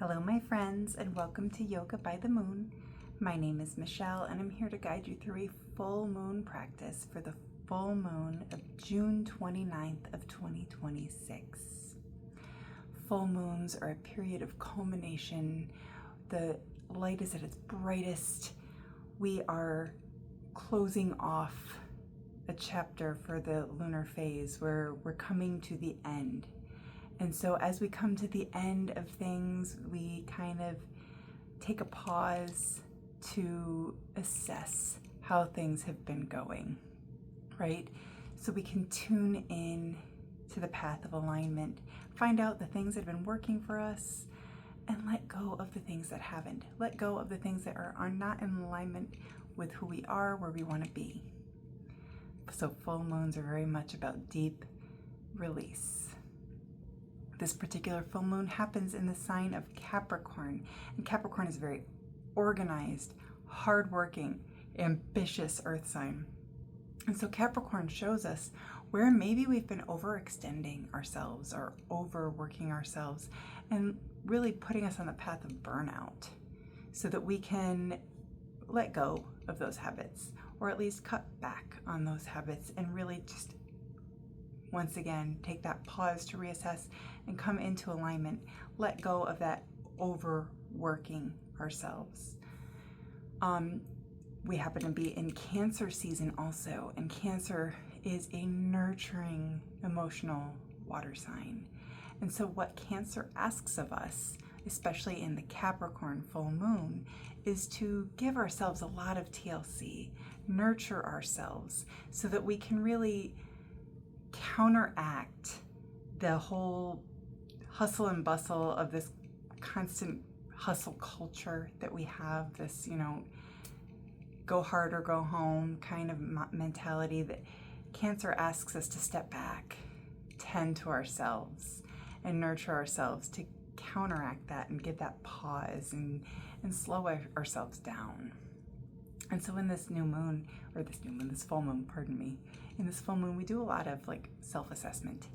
Hello my friends, and welcome to Yoga by the Moon. My name is Michelle and I'm here to guide you through a full moon practice for the full moon of June 29th of 2026. Full moons are a period of culmination. The light is at its brightest. We are closing off a chapter for the lunar phase where we're coming to the end. And so as we come to the end of things, we kind of take a pause to assess how things have been going, right? So we can tune in to the path of alignment, find out the things that have been working for us, and let go of the things that haven't. Let go of the things that are not in alignment with who we are, where we want to be. So full moons are very much about deep release. This particular full moon happens in the sign of Capricorn, and Capricorn is a very organized, hardworking, ambitious earth sign. And so Capricorn shows us where maybe we've been overextending ourselves or overworking ourselves and really putting us on the path of burnout so that we can let go of those habits, or at least cut back on those habits and really just once again take that pause to reassess and come into alignment. Let go of that overworking ourselves. We happen to be in Cancer season also, and Cancer is a nurturing, emotional water sign. And so what Cancer asks of us, especially in the Capricorn full moon, is to give ourselves a lot of TLC, nurture ourselves so that we can really counteract the whole hustle and bustle of this constant hustle culture that we have, this, go hard or go home kind of mentality that Cancer asks us to step back, tend to ourselves, and nurture ourselves to counteract that and give that pause and slow ourselves down. And so in this this full moon, in this full moon, we do a lot of self-assessment,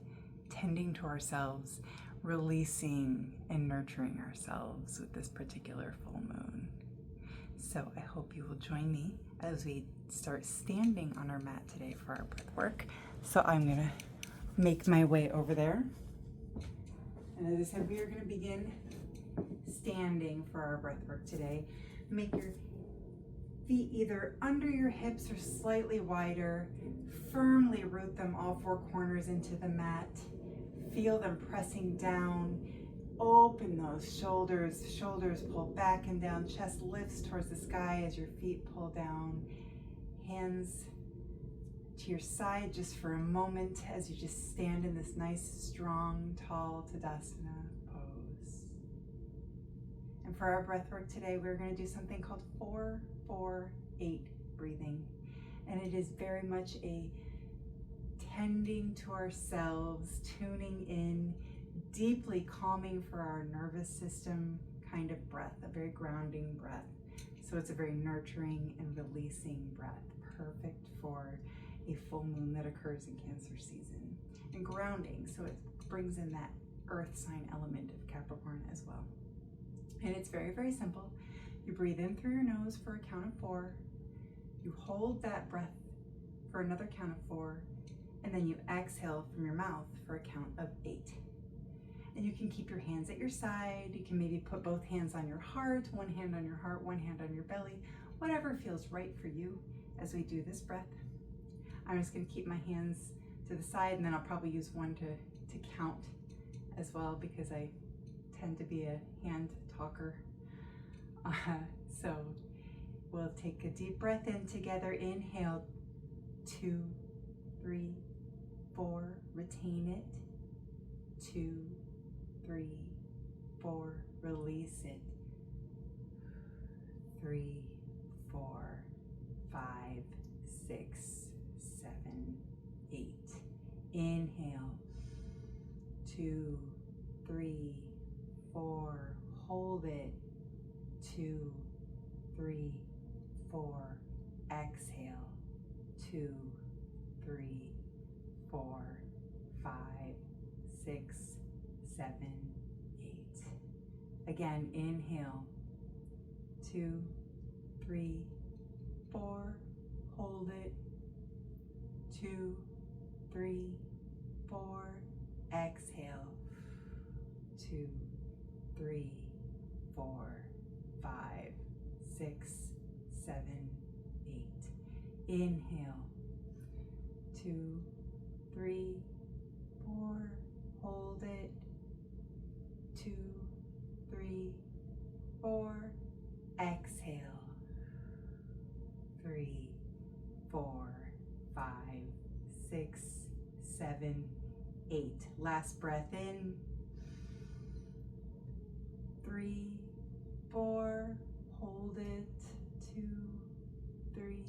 tending to ourselves, releasing and nurturing ourselves with this particular full moon. So I hope you will join me as we start standing on our mat today for our breath work. So I'm gonna make my way over there. And as I said, we are gonna begin standing for our breath work today. Make your feet either under your hips or slightly wider. Firmly root them all four corners into the mat. Feel them pressing down. Open those shoulders. Shoulders pull back and down. Chest lifts towards the sky as your feet pull down. Hands to your side just for a moment as you just stand in this nice, strong, tall Tadasana pose. And for our breath work today, we're going to do something called 4-4-8 breathing. And it is very much a tending to ourselves, tuning in, deeply calming for our nervous system kind of breath, a very grounding breath. So it's a very nurturing and releasing breath, perfect for a full moon that occurs in Cancer season. And grounding, so it brings in that earth sign element of Capricorn as well. And it's very, very simple. You breathe in through your nose for a count of 4. You hold that breath for another count of 4. And then you exhale from your mouth for a count of 8. And you can keep your hands at your side. You can maybe put both hands on your heart, one hand on your heart, one hand on your belly, whatever feels right for you as we do this breath. I'm just going to keep my hands to the side, and then I'll probably use one to count as well, because I tend to be a hand talker. So we'll take a deep breath in together. Inhale, 2, 3, 4, retain it. 2, 3, 4, release it. 3, 4, 5, 6, 7, 8. Inhale, 2, 3, 4, hold it. 2, 3, 4, exhale. 2, 3, 4, 5, 6, 7, 8. Again, inhale. 2, 3, 4. Hold it. 2, 3, 4. Exhale. 2, 3, 4, 5, 6, 7, 8. Inhale. 2, 3, 4. Hold it. 2, 3, 4. Exhale. 3, 4, 5, 6, 7, 8. Last breath in. 3, 4. Hold it. 2, 3,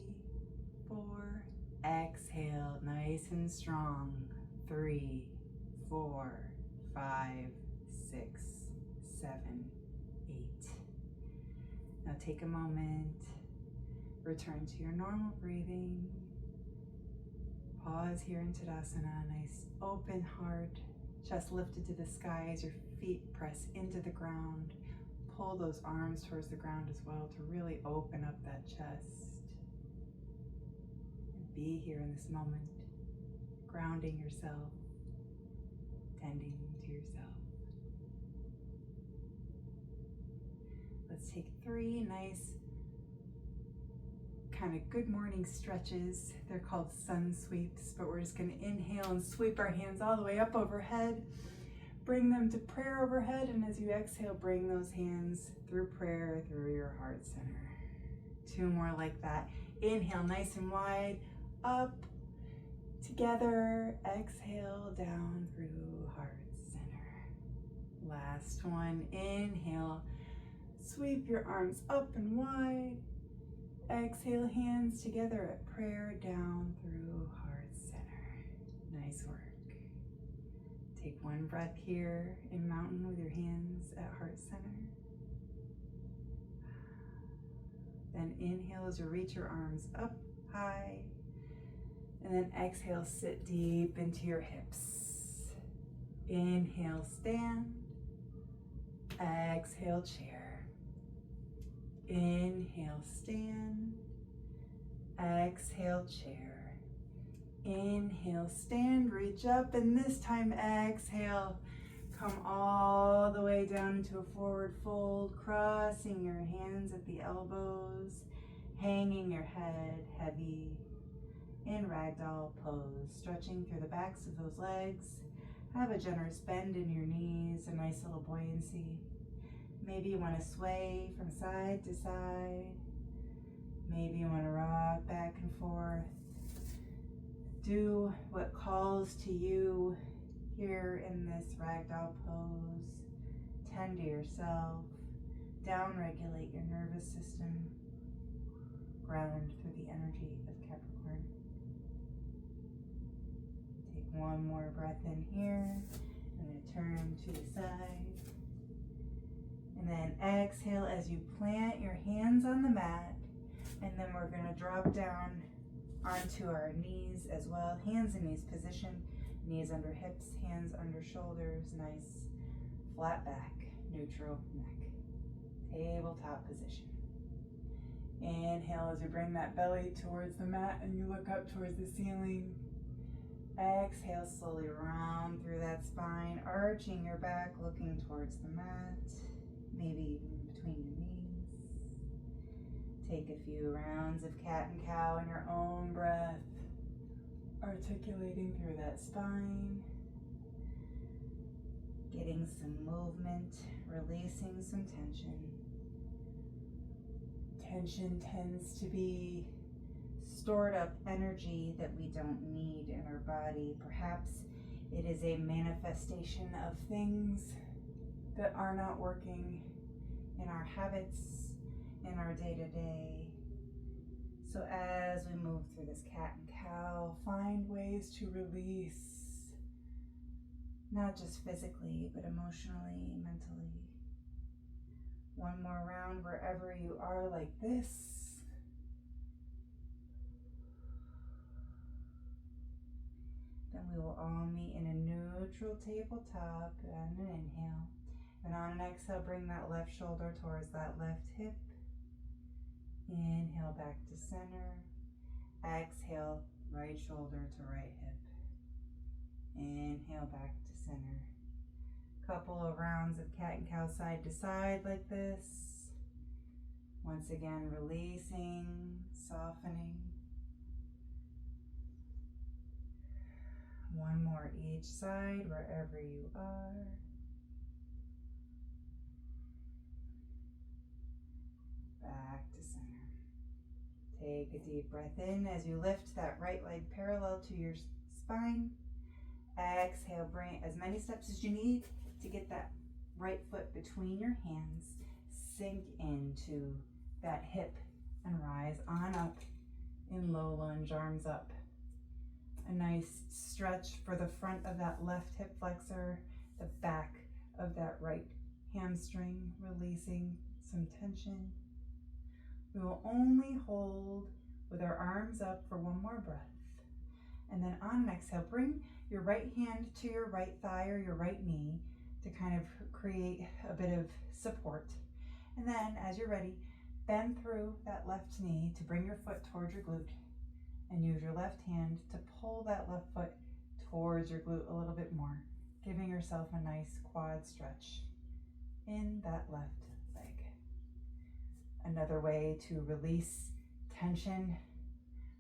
4. Exhale, nice and strong. 3, 4, 5, 6, 7, 8. Now take a moment. Return to your normal breathing. Pause here in Tadasana. Nice open heart. Chest lifted to the sky as your feet press into the ground. Pull those arms towards the ground as well to really open up that chest. And be here in this moment, grounding yourself, tending to yourself. Let's take 3 nice kind of good morning stretches. They're called sun sweeps, but we're just going to inhale and sweep our hands all the way up overhead. Bring them to prayer overhead, and as you exhale, bring those hands through prayer through your heart center. 2 more like that. Inhale nice and wide, up, together. Exhale down through heart center. Last one. Inhale, sweep your arms up and wide. Exhale, hands together at prayer down through heart center. Nice work. Take 1 breath here in mountain with your hands at heart center. Then inhale as you reach your arms up high. And then exhale, sit deep into your hips. Inhale, stand. Exhale, chair. Inhale, stand. Exhale, chair. Inhale, stand, reach up, and this time exhale, come all the way down into a forward fold, crossing your hands at the elbows, hanging your head heavy in ragdoll pose, stretching through the backs of those legs. Have a generous bend in your knees, a nice little buoyancy. Maybe you want to sway from side to side. Maybe you want to rock back and forth. Do what calls to you here in this ragdoll pose. Tend to yourself. Down-regulate your nervous system. Ground through the energy of Capricorn. Take 1 more breath in here. I'm going to turn to the side. And then exhale as you plant your hands on the mat. And then we're going to drop down onto our knees as well. Hands in knees position. Knees under hips, hands under shoulders. Nice flat back, neutral neck. Tabletop position. Inhale as you bring that belly towards the mat and you look up towards the ceiling. Exhale, slowly round through that spine, arching your back, looking towards the mat. Maybe even between your knees. Take a few rounds of cat and cow in your own breath, articulating through that spine, getting some movement, releasing some tension. Tension tends to be stored up energy that we don't need in our body. Perhaps it is a manifestation of things that are not working in our habits, in our day-to-day. So as we move through this cat and cow, find ways to release, not just physically, but emotionally, mentally. 1 more round wherever you are like this. Then we will all meet in a neutral tabletop and an inhale. And on an exhale, bring that left shoulder towards that left hip. Inhale back to center. Exhale, right shoulder to right hip. Inhale back to center. Couple of rounds of cat and cow side to side like this. Once again, releasing, softening. One more each side, wherever you are. Back to center. Take a deep breath in as you lift that right leg parallel to your spine. Exhale, bring as many steps as you need to get that right foot between your hands. Sink into that hip and rise on up in low lunge, arms up. A nice stretch for the front of that left hip flexor, the back of that right hamstring, releasing some tension. We will only hold with our arms up for one more breath. And then on an exhale, bring your right hand to your right thigh or your right knee to kind of create a bit of support. And then as you're ready, bend through that left knee to bring your foot towards your glute and use your left hand to pull that left foot towards your glute a little bit more, giving yourself a nice quad stretch in that left leg. Another way to release tension,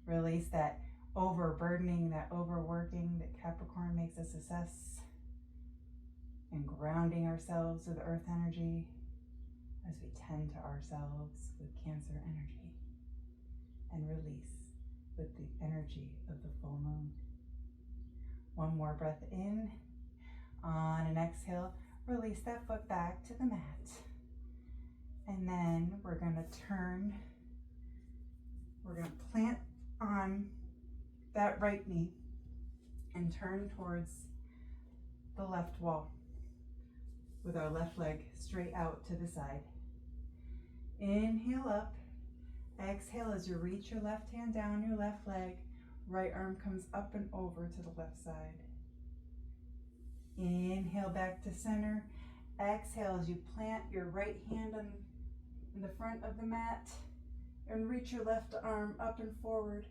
release that overburdening, that overworking that Capricorn makes us assess, and grounding ourselves with earth energy as we tend to ourselves with Cancer energy, and release with the energy of the full moon. One more breath in. On an exhale, release that foot back to the mat. And then we're going to turn, we're going to plant on that right knee and turn towards the left wall with our left leg straight out to the side. Inhale up. Exhale as you reach your left hand down your left leg. Right arm comes up and over to the left side. Inhale back to center. Exhale as you plant your right hand in the front of the mat and reach your left arm up and forward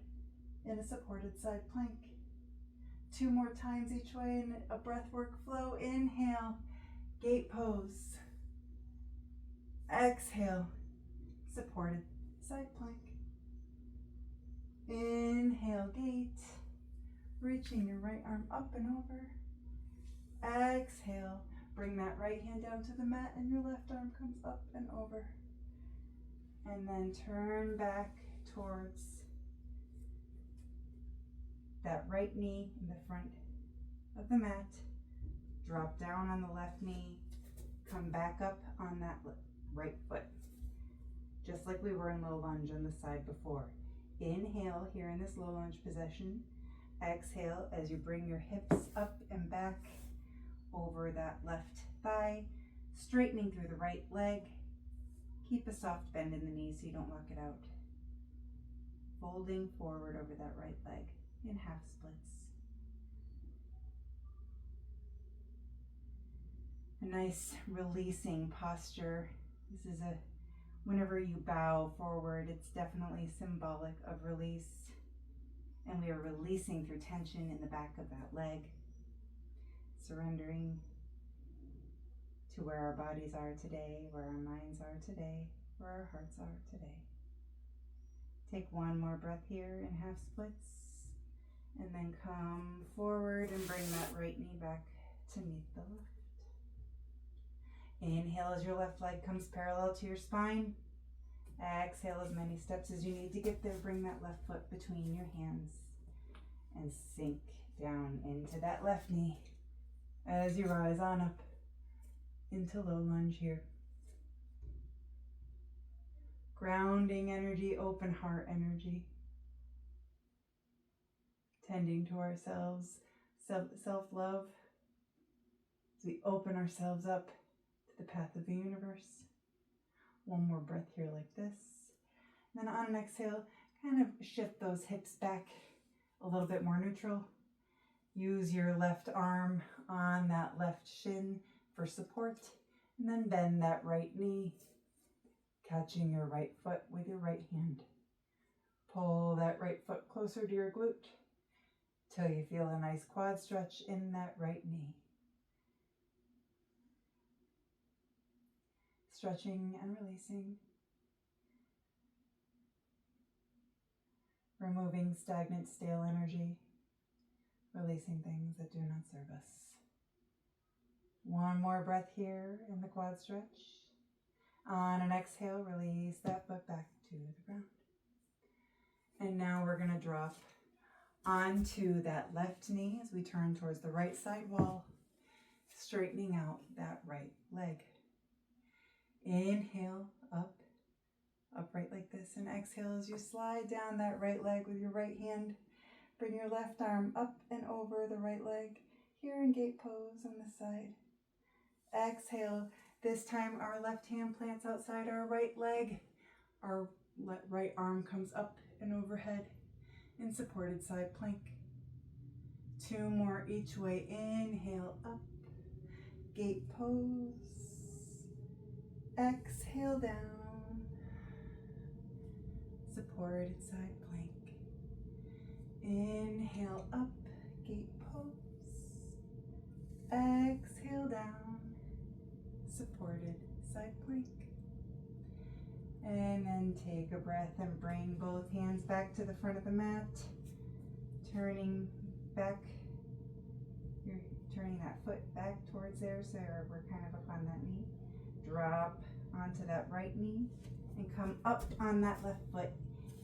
in a supported side plank. 2 more times each way in a breathwork flow. Inhale, gate pose. Exhale, supported side plank. Inhale, gate. Reaching your right arm up and over. Exhale, bring that right hand down to the mat and your left arm comes up and over. And then turn back towards that right knee in the front of the mat. Drop down on the left knee. Come back up on that right foot. Just like we were in low lunge on the side before. Inhale here in this low lunge position. Exhale as you bring your hips up and back over that left thigh, straightening through the right leg. Keep a soft bend in the knee so you don't lock it out. Folding forward over that right leg in half splits. A nice releasing posture. This is whenever you bow forward, it's definitely symbolic of release. And we are releasing through tension in the back of that leg. Surrendering to where our bodies are today, where our minds are today, where our hearts are today. Take one more breath here in half splits. And then come forward and bring that right knee back to meet the left. Inhale as your left leg comes parallel to your spine. Exhale as many steps as you need to get there. Bring that left foot between your hands and sink down into that left knee as you rise on up into low lunge here. Grounding energy, open heart energy. Tending to ourselves, self-love as we open ourselves up to the path of the universe. One more breath here like this. And then on an exhale, kind of shift those hips back a little bit more neutral. Use your left arm on that left shin for support. And then bend that right knee, catching your right foot with your right hand. Pull that right foot closer to your glute till you feel a nice quad stretch in that right knee. Stretching and releasing. Removing stagnant, stale energy. Releasing things that do not serve us. One more breath here in the quad stretch. On an exhale, release that foot back to the ground. And now we're going to drop onto that left knee as we turn towards the right side wall, straightening out that right leg. Inhale, up, upright like this, and exhale as you slide down that right leg with your right hand. Bring your left arm up and over the right leg, here in gate pose on this side. Exhale, this time our left hand plants outside our right leg. Our right arm comes up and overhead in supported side plank. 2 more each way. Inhale, up, gate pose. Exhale, down, supported side plank. Inhale, up, gate pose. Exhale, down, supported side plank. And then take a breath and bring both hands back to the front of the mat. Turning back, you're turning that foot back towards there, so we're kind of up on that knee. Drop onto that right knee and come up on that left foot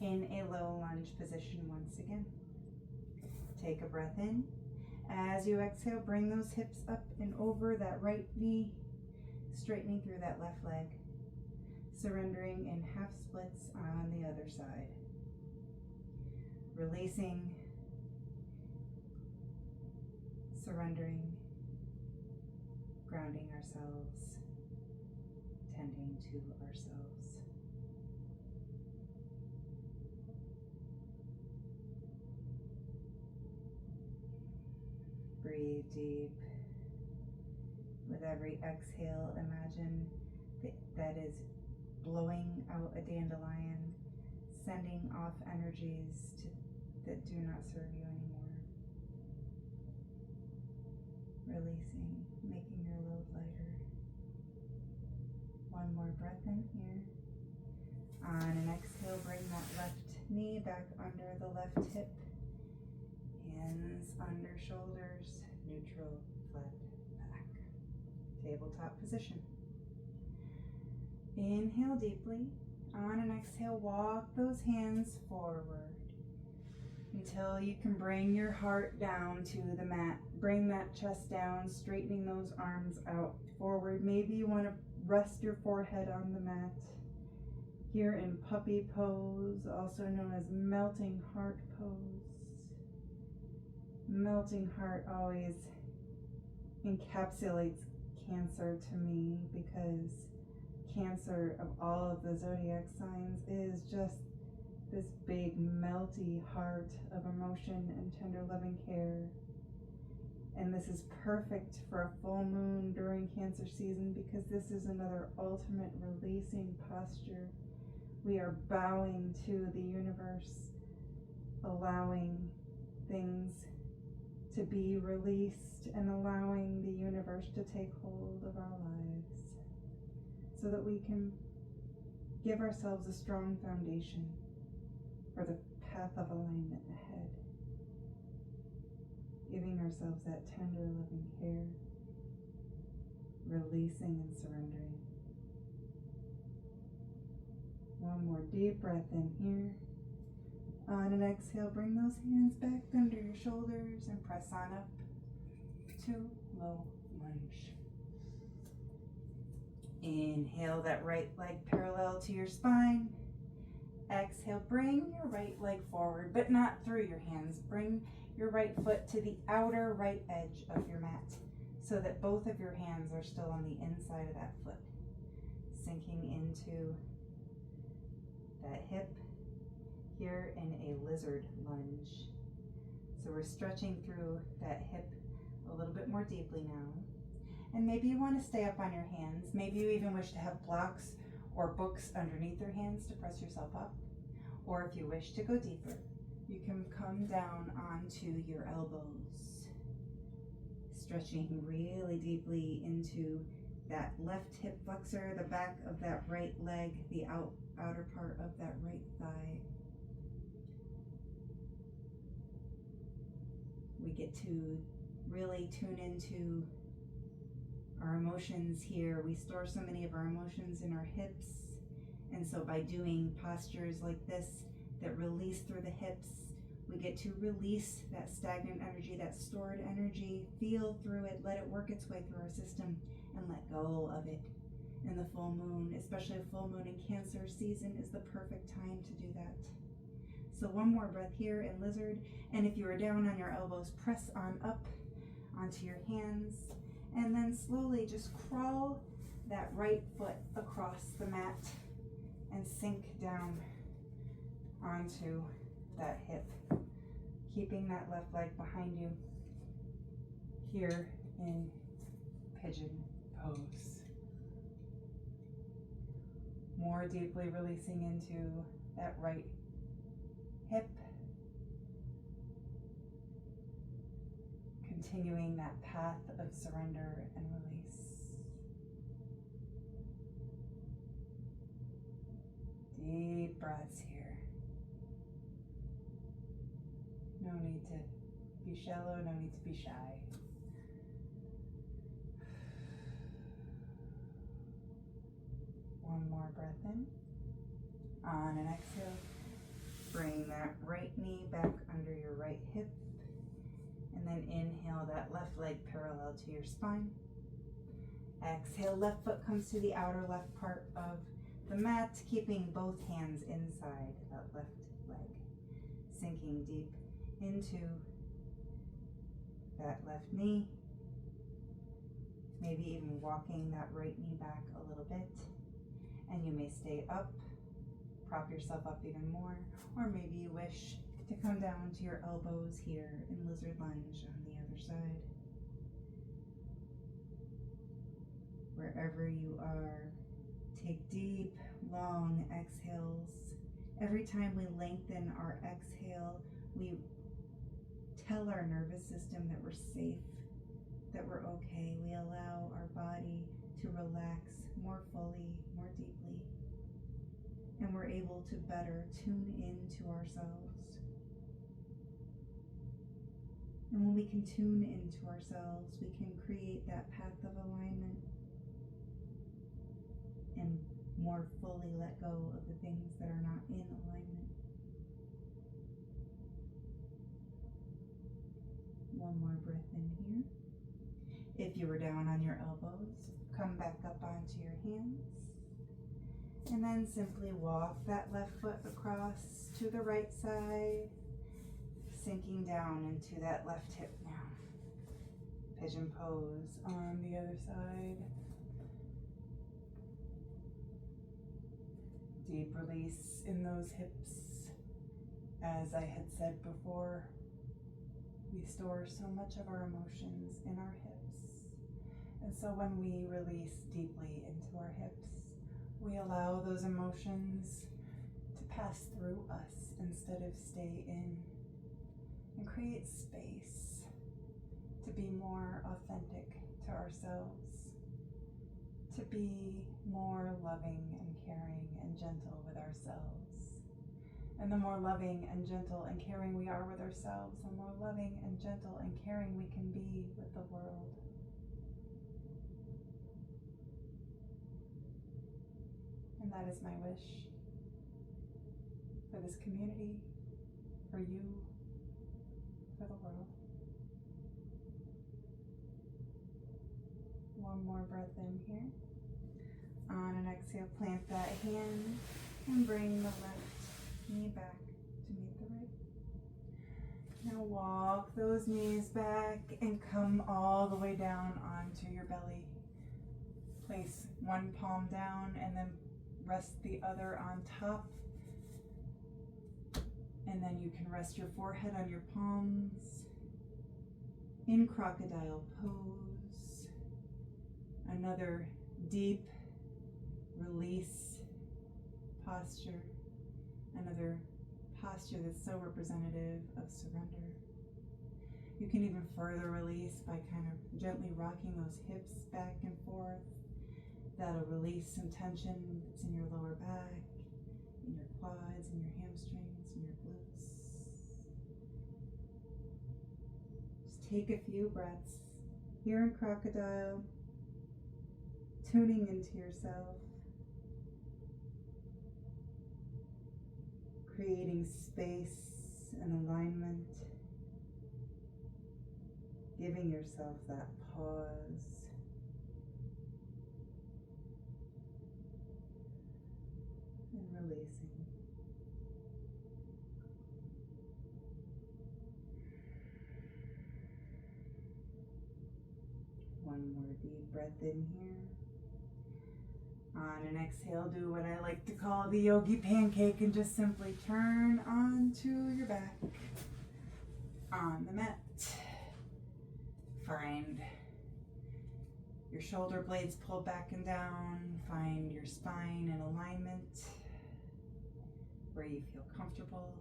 in a low lunge position once again. Take a breath in. As you exhale, bring those hips up and over that right knee, straightening through that left leg. Surrendering in half splits on the other side. Releasing, surrendering, grounding ourselves, tending to ourselves. Breathe deep. With every exhale, imagine that is blowing out a dandelion, sending off energies that do not serve you anymore. Releasing, making your load lighter. One more breath in here. On an exhale, bring that left knee back under the left hip. Hands under shoulders, neutral, flat back. Tabletop position. Inhale deeply. On an exhale, walk those hands forward until you can bring your heart down to the mat. Bring that chest down, straightening those arms out forward. Maybe you want to rest your forehead on the mat. Here in puppy pose, also known as melting heart pose. Melting heart always encapsulates Cancer to me, because Cancer, of all of the zodiac signs, is just this big melty heart of emotion and tender loving care. And this is perfect for a full moon during Cancer season, because this is another ultimate releasing posture. We are bowing to the universe, allowing things to be released and allowing the universe to take hold of our lives, so that we can give ourselves a strong foundation for the path of alignment ahead. Giving ourselves that tender, loving care, releasing and surrendering. One more deep breath in here. On an exhale, bring those hands back under your shoulders and press on up to low lunge. Inhale that right leg parallel to your spine. Exhale, bring your right leg forward, but not through your hands. Bring your right foot to the outer right edge of your mat, so that both of your hands are still on the inside of that foot. Sinking into that hip, here in a lizard lunge. So we're stretching through that hip a little bit more deeply now. And maybe you want to stay up on your hands. Maybe you even wish to have blocks or books underneath your hands to press yourself up. Or if you wish to go deeper, you can come down onto your elbows, stretching really deeply into that left hip flexor, the back of that right leg, the outer part of that right thigh. We get to really tune into our emotions here. We store so many of our emotions in our hips. And so by doing postures like this that release through the hips, we get to release that stagnant energy, that stored energy, feel through it, let it work its way through our system, and let go of it. And the full moon, especially a full moon in Cancer season, is the perfect time to do that. So one more breath here in lizard. And if you are down on your elbows, press on up onto your hands. And then slowly just crawl that right foot across the mat and sink down onto that hip, keeping that left leg behind you here in pigeon pose. More deeply releasing into that right hip, continuing that path of surrender and release. Deep breaths here. No need to be shallow, no need to be shy. One more breath in. On an exhale, bring that right knee back under your right hip. And then inhale that left leg parallel to your spine. Exhale, left foot comes to the outer left part of the mat, keeping both hands inside that left leg. Sinking deep into that left knee. Maybe even walking that right knee back a little bit. And you may stay up, prop yourself up even more, or maybe you wish to come down to your elbows here in lizard lunge on the other side. Wherever you are, take deep, long exhales. Every time we lengthen our exhale, we tell our nervous system that we're safe, that we're okay. We allow our body to relax more fully, more deeply, and we're able to better tune into ourselves. And when we can tune into ourselves, we can create that path of alignment and more fully let go of the things that are not in alignment. One more breath in here. If you were down on your elbows, come back up onto your hands. And then simply walk that left foot across to the right side, sinking down into that left hip now. Pigeon pose on the other side. Deep release in those hips. As I had said before, we store so much of our emotions in our hips. And so when we release deeply into our hips, we allow those emotions to pass through us instead of stay in, and create space to be more authentic to ourselves, to be more loving and caring and gentle with ourselves. And the more loving and gentle and caring we are with ourselves, the more loving and gentle and caring we can be with the world. And that is my wish for this community, for you, for the world. One more breath in here. On an exhale, plant that hand and bring the left knee back to meet the right. Now walk those knees back and come all the way down onto your belly. Place one palm down and then rest the other on top. And then you can rest your forehead on your palms in crocodile pose. Another deep release posture. Another posture that's so representative of surrender. You can even further release by kind of gently rocking those hips back and forth. That'll release some tension that's in your lower back, in your quads, in your hamstrings, in your glutes. Just take a few breaths here in Crocodile, tuning into yourself, creating space and alignment, giving yourself that pause. And releasing. One more deep breath in here. On an exhale, do what I like to call the yogi pancake and just simply turn onto your back on the mat. Find your shoulder blades pulled back and down. Find your spine in alignment where you feel comfortable.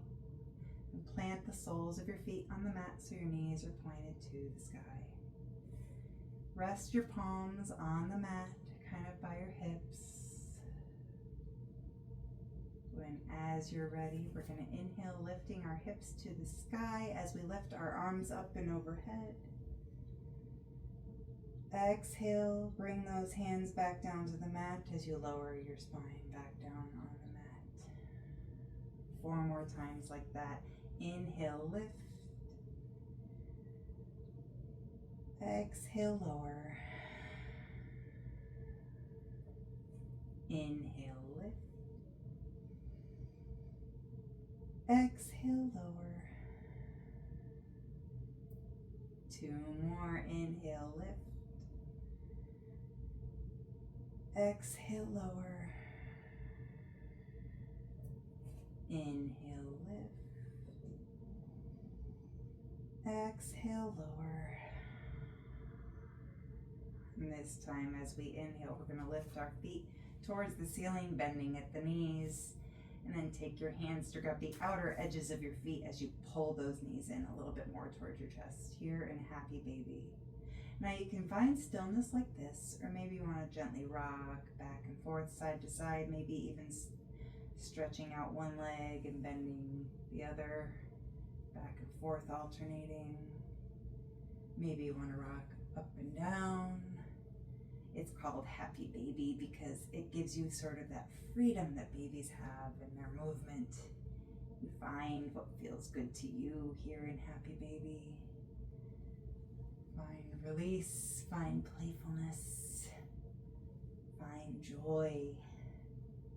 And plant the soles of your feet on the mat so your knees are pointed to the sky. Rest your palms on the mat, kind of by your hips. When as you're ready, we're going to inhale, lifting our hips to the sky as we lift our arms up and overhead. Exhale, bring those hands back down to the mat as you lower your spine back down on the mat. 4 more times like that. Inhale, lift. Exhale, lower. Inhale, lift. Exhale, lower. 2 more. Inhale, lift. Exhale, lower. Inhale, lift. Exhale, lower. And this time as we inhale, we're going to lift our feet towards the ceiling, bending at the knees. And then take your hands to grab the outer edges of your feet as you pull those knees in a little bit more towards your chest. Here in Happy Baby. Now you can find stillness like this, or maybe you want to gently rock back and forth, side to side, maybe even stretching out one leg and bending the other, back and forth, alternating. Maybe you want to rock up and down. It's called Happy Baby because it gives you sort of that freedom that babies have in their movement. You find what feels good to you here in Happy Baby. Find release, find playfulness, find joy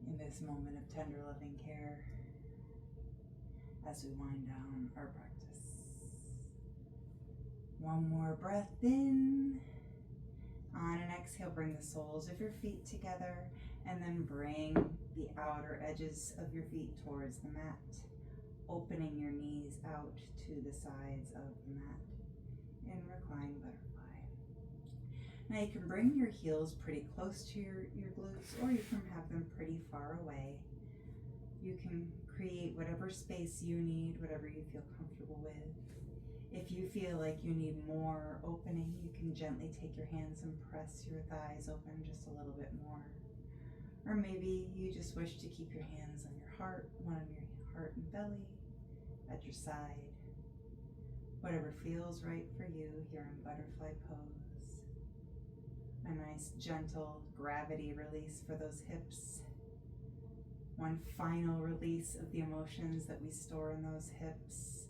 in this moment of tender loving care as we wind down our practice. One more breath in. On an exhale, bring the soles of your feet together and then bring the outer edges of your feet towards the mat, opening your knees out to the sides of the mat in reclined butterfly. Now you can bring your heels pretty close to your glutes, or you can have them pretty far away. You can create whatever space you need, whatever you feel comfortable with. If you feel like you need more opening, you can gently take your hands and press your thighs open just a little bit more. Or maybe you just wish to keep your hands on your heart, one on your heart and belly, at your side. Whatever feels right for you here in butterfly pose. A nice gentle gravity release for those hips. One final release of the emotions that we store in those hips,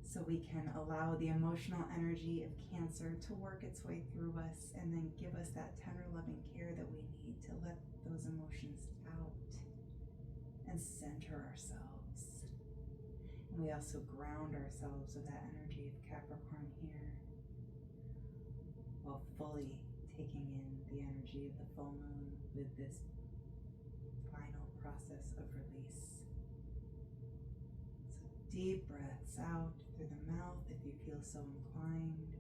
so we can allow the emotional energy of Cancer to work its way through us and then give us that tender loving care that we need to let those emotions out and center ourselves. And we also ground ourselves with that energy of Capricorn here, while fully taking in the energy of the full moon with this final process of release. So deep breaths out through the mouth if you feel so inclined,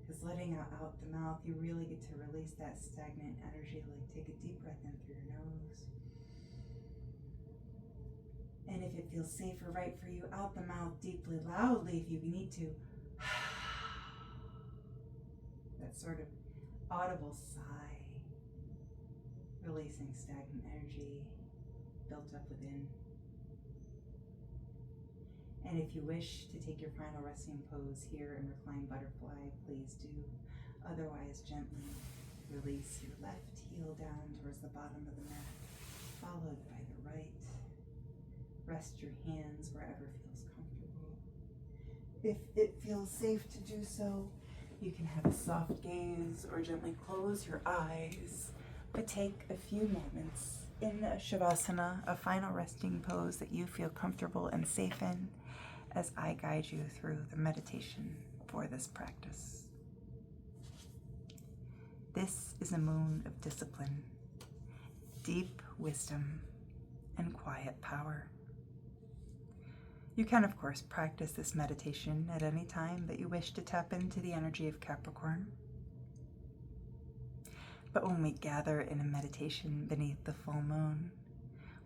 Because letting out the mouth, you really get to release that stagnant energy. Like, take a deep breath in through your nose. And if it feels safe or right for you, out the mouth deeply, loudly if you need to. That sort of audible sigh, releasing stagnant energy built up within. And if you wish to take your final resting pose here and recline butterfly, please do. Otherwise, gently release your left heel down towards the bottom of the mat, followed by the right. Rest your hands wherever feels comfortable. If it feels safe to do so, you can have a soft gaze or gently close your eyes, but take a few moments in a Shavasana, a final resting pose that you feel comfortable and safe in, as I guide you through the meditation for this practice. This is a moon of discipline, deep wisdom, and quiet power. You can, of course, practice this meditation at any time that you wish to tap into the energy of Capricorn. But when we gather in a meditation beneath the full moon,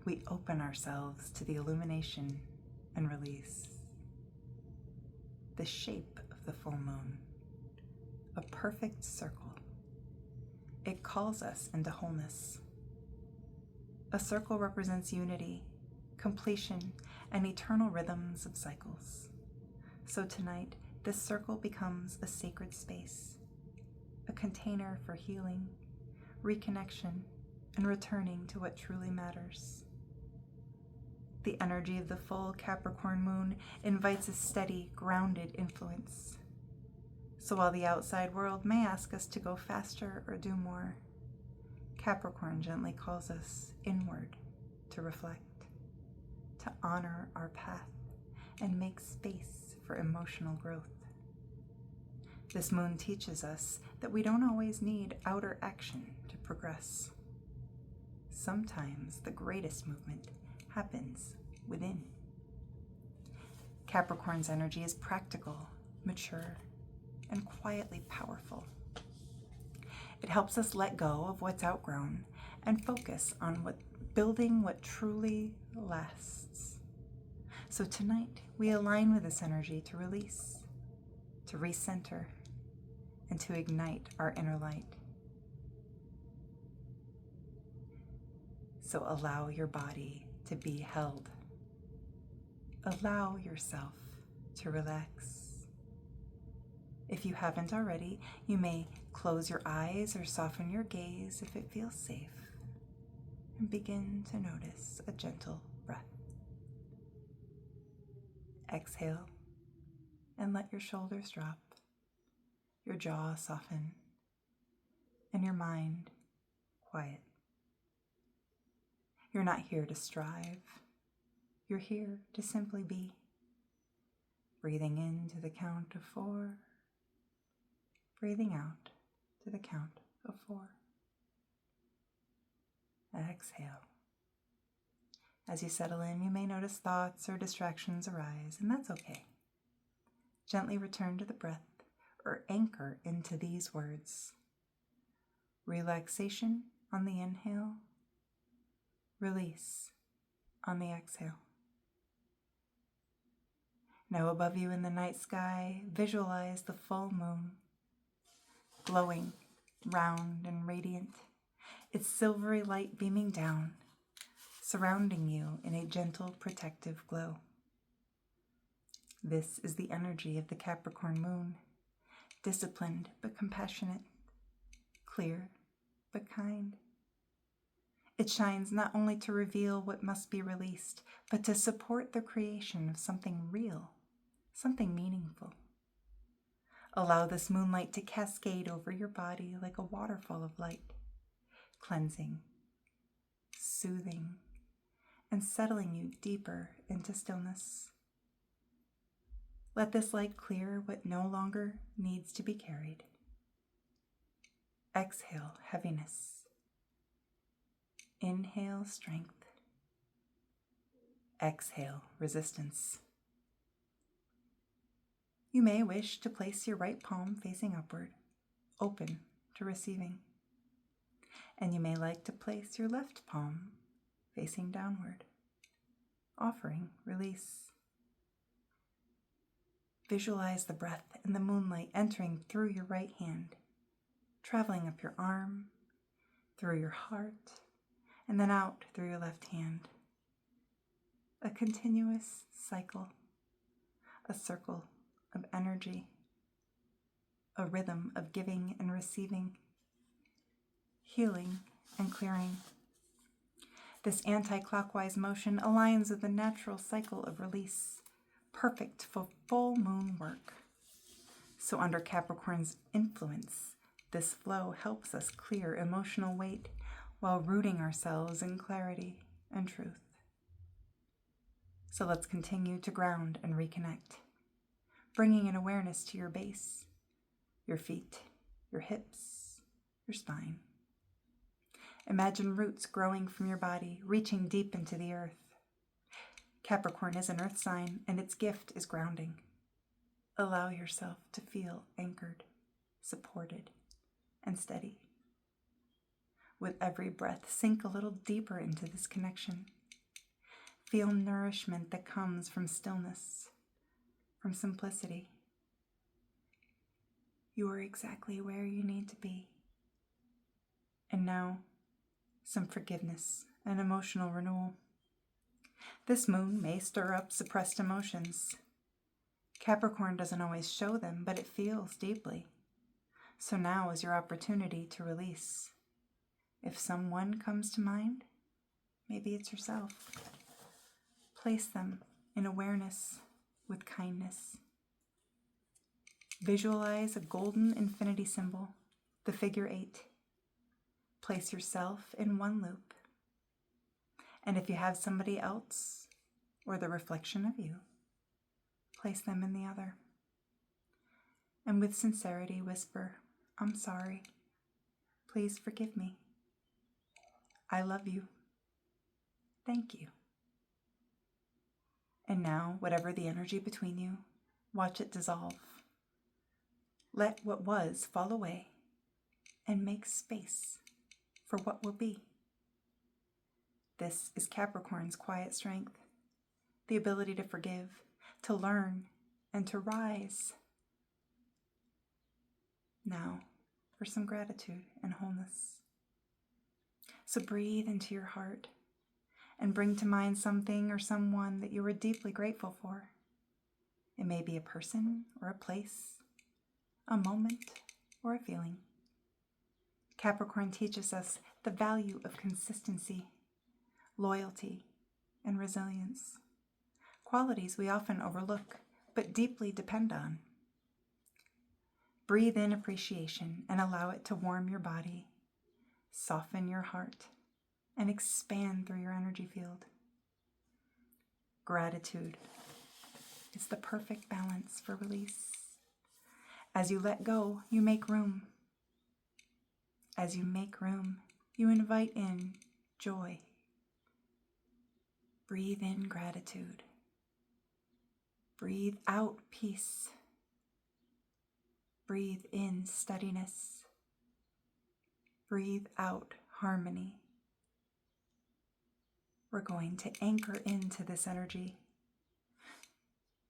we open ourselves to the illumination and release. The shape of the full moon, a perfect circle. It calls us into wholeness. A circle represents unity, completion, and eternal rhythms of cycles. So tonight, this circle becomes a sacred space, a container for healing, reconnection, and returning to what truly matters. The energy of the full Capricorn moon invites a steady, grounded influence. So while the outside world may ask us to go faster or do more, Capricorn gently calls us inward to reflect, to honor our path, and make space for emotional growth. This moon teaches us that we don't always need outer action to progress. Sometimes the greatest movement happens within. Capricorn's energy is practical, mature, and quietly powerful. It helps us let go of what's outgrown and focus on building what truly lasts. So tonight, we align with this energy to release, to recenter, and to ignite our inner light. So allow your body to be held. Allow yourself to relax. If you haven't already, you may close your eyes or soften your gaze if it feels safe, and begin to notice a gentle breath. Exhale and let your shoulders drop, your jaw soften, and your mind quiet. You're not here to strive. You're here to simply be. Breathing in to the count of 4. Breathing out to the count of 4. Exhale. As you settle in, you may notice thoughts or distractions arise, and that's okay. Gently return to the breath or anchor into these words. Relaxation on the inhale. Release on the exhale. Now above you in the night sky, visualize the full moon, glowing, round, and radiant, its silvery light beaming down, surrounding you in a gentle, protective glow. This is the energy of the Capricorn moon, disciplined but compassionate, clear but kind. It shines not only to reveal what must be released, but to support the creation of something real, something meaningful. Allow this moonlight to cascade over your body like a waterfall of light, cleansing, soothing, and settling you deeper into stillness. Let this light clear what no longer needs to be carried. Exhale heaviness. Inhale strength. Exhale resistance. You may wish to place your right palm facing upward, open to receiving. And you may like to place your left palm facing downward, offering release. Visualize the breath and the moonlight entering through your right hand, traveling up your arm, through your heart, and then out through your left hand. A continuous cycle, a circle of energy, a rhythm of giving and receiving, healing and clearing. This anti-clockwise motion aligns with the natural cycle of release, perfect for full moon work. So under Capricorn's influence, this flow helps us clear emotional weight while rooting ourselves in clarity and truth. So let's continue to ground and reconnect, bringing an awareness to your base, your feet, your hips, your spine. Imagine roots growing from your body, reaching deep into the earth. Capricorn is an earth sign, and its gift is grounding. Allow yourself to feel anchored, supported, and steady. With every breath, sink a little deeper into this connection. Feel nourishment that comes from stillness, from simplicity. You are exactly where you need to be. And now, some forgiveness and emotional renewal. This moon may stir up suppressed emotions. Capricorn doesn't always show them, but it feels deeply. So now is your opportunity to release. If someone comes to mind, maybe it's yourself. Place them in awareness with kindness. Visualize a golden infinity symbol, the figure 8. Place yourself in one loop. And if you have somebody else or the reflection of you, place them in the other. And with sincerity whisper, "I'm sorry. Please forgive me. I love you. Thank you." And now, whatever the energy between you, watch it dissolve. Let what was fall away and make space for what will be. This is Capricorn's quiet strength, the ability to forgive, to learn, and to rise. Now, for some gratitude and wholeness. So breathe into your heart and bring to mind something or someone that you are deeply grateful for. It may be a person or a place, a moment or a feeling. Capricorn teaches us the value of consistency, loyalty, and resilience, qualities we often overlook but deeply depend on. Breathe in appreciation and allow it to warm your body, soften your heart, and expand through your energy field. Gratitude is the perfect balance for release. As you let go, you make room. As you make room, you invite in joy. Breathe in gratitude. Breathe out peace. Breathe in steadiness. Breathe out harmony. We're going to anchor into this energy.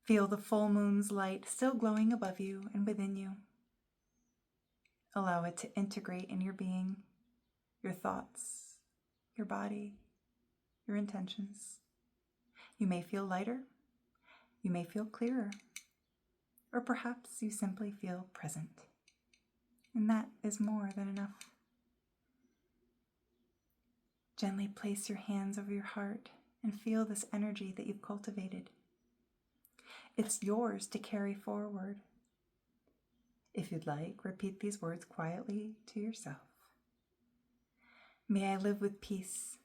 Feel the full moon's light still glowing above you and within you. Allow it to integrate in your being, your thoughts, your body, your intentions. You may feel lighter, you may feel clearer, or perhaps you simply feel present. And that is more than enough. Gently place your hands over your heart and feel this energy that you've cultivated. It's yours to carry forward. If you'd like, repeat these words quietly to yourself. May I live with peace.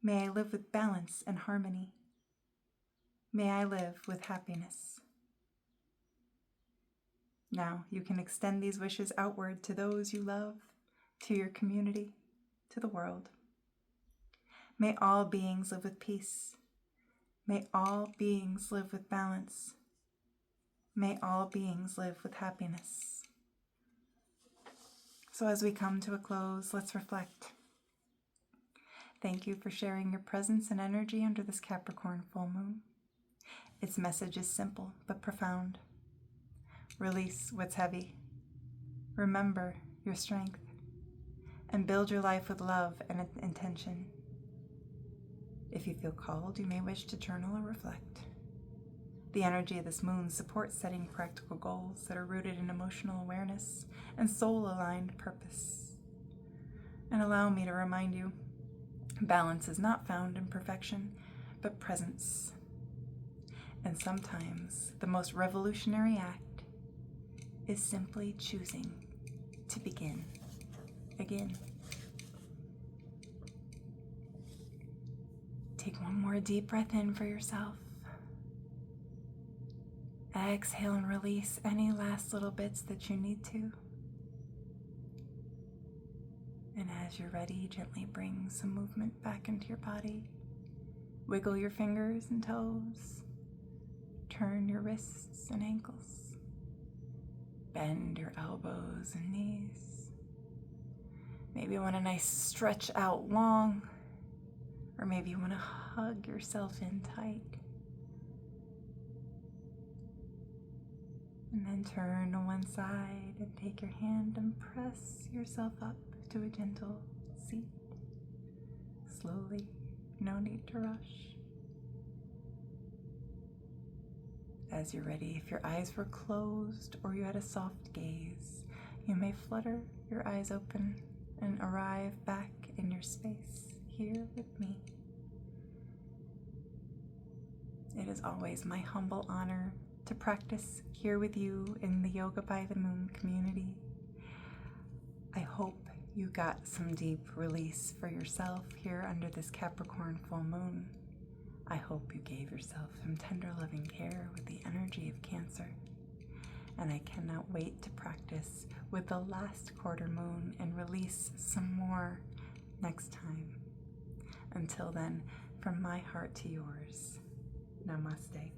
May I live with balance and harmony. May I live with happiness. Now you can extend these wishes outward to those you love, to your community, to the world. May all beings live with peace. May all beings live with balance. May all beings live with happiness. So as we come to a close, let's reflect. Thank you for sharing your presence and energy under this Capricorn full moon. Its message is simple but profound. Release what's heavy. Remember your strength. And build your life with love and intention. If you feel called, you may wish to journal or reflect. The energy of this moon supports setting practical goals that are rooted in emotional awareness and soul-aligned purpose. And allow me to remind you, balance is not found in perfection, but presence. And sometimes the most revolutionary act is simply choosing to begin again. Take one more deep breath in for yourself. Exhale and release any last little bits that you need to. And as you're ready, gently bring some movement back into your body. Wiggle your fingers and toes. Turn your wrists and ankles. Bend your elbows and knees. Maybe you want a nice stretch out long, or maybe you want to hug yourself in tight. And then turn to one side and take your hand and press yourself up to a gentle seat. Slowly, no need to rush. As you're ready, if your eyes were closed or you had a soft gaze, you may flutter your eyes open and arrive back in your space here with me. It is always my humble honor to practice here with you in the Yoga by the Moon community. I hope you got some deep release for yourself here under this Capricorn full moon. I hope you gave yourself some tender loving care with the energy of Cancer. And I cannot wait to practice with the last quarter moon and release some more next time. Until then, from my heart to yours, namaste.